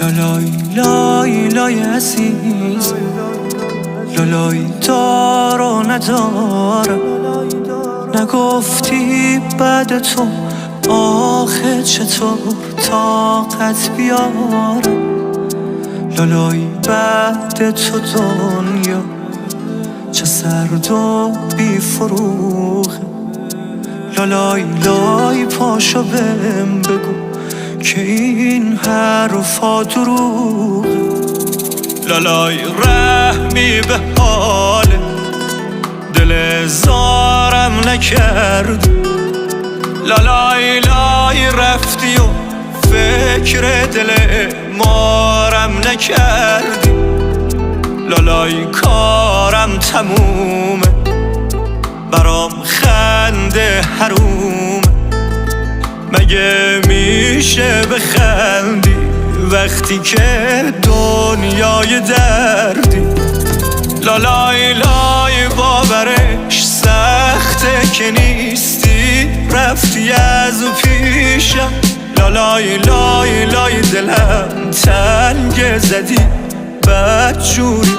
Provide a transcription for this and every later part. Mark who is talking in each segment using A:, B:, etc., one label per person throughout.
A: لالای لای لای عزیز، لالای دار و ندارم. نگفتی بعد تو آخه چطور طاقت بیارم. لالای بعد تو دنیا چه سرد و بی فروغه. لالای لای پاشو بهم بگو که این حرفا دروغه. لالای رحمی به حال دل زارم نکردی. لالای لای رفتی و فکر دل مارم نکردی. لالای کارم تمومه، برام خنده حرومه. مگه میشه بخندی وقتی که دنیای دردی؟ لالای لای باورش سخته که نیستی، رفتی از پیشم. لالای لای لای دلم تنگ زدی، بدجوری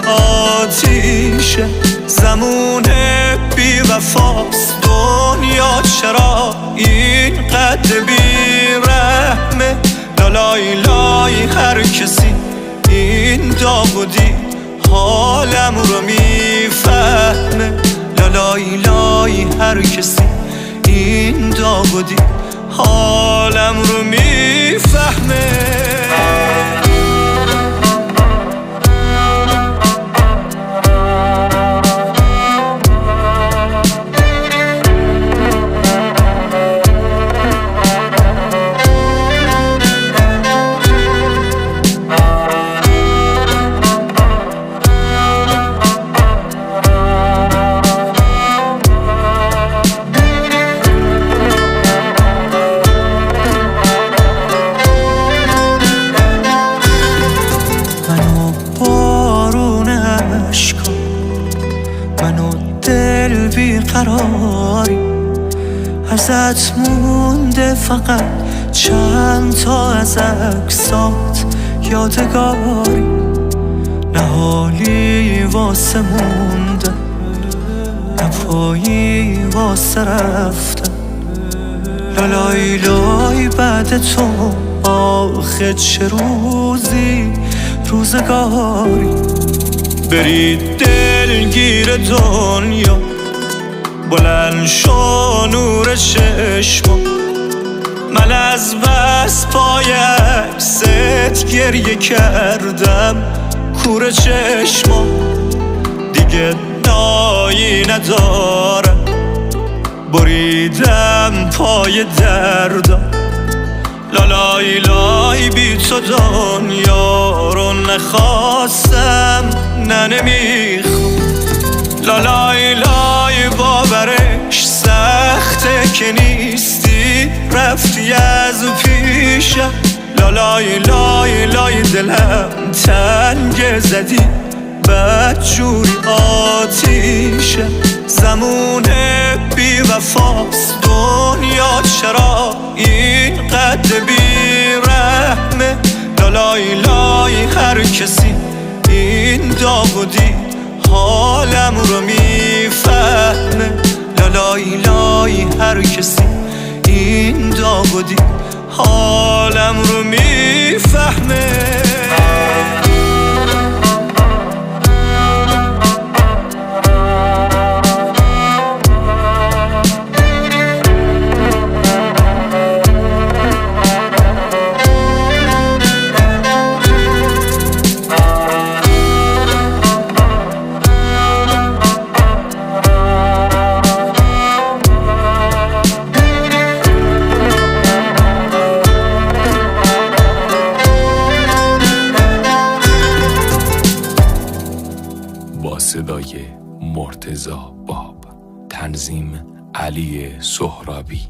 A: آتیشه. زمونه بی وفاست دنیا، چرا این قد بی رحمه؟ لالای لای هر کسی این داغ و دید حالم رو میفهمه. لالای لای هر کسی این داغ و دید حالم رو میفهمه. منو دل بیقراری، ازت مونده فقط چند تا از عکسات یادگاری. نه حالی واسه موندن، نه پایی واسه رفتن. لالای لای بعد تو آخه چه روزی روزگاری. برید دلگیر دنیا، بلند شو نور چشما. من از بس پای عکست گریه کردم کور چشما. دیگه نایی ندارم، بریدم پای دردم. لالای لای بی تو دنیا رو نخواستم، نه نمیخوام. لالای لای باورش سخته که نیستی، رفتی از پیشم. لالای لای لای دلم تنگ زدی، بدجوری آتیشه. زمونه بی وفاست دنیا، چرا این قد بی رحمه؟ لالای لای هر کسی این داغ و دید حالم رو میفهمه. لالای لای هر کسی این داغ و دید حالم رو میفهمه.
B: با صدای مرتضی باب، تنظیم علی سهرابی.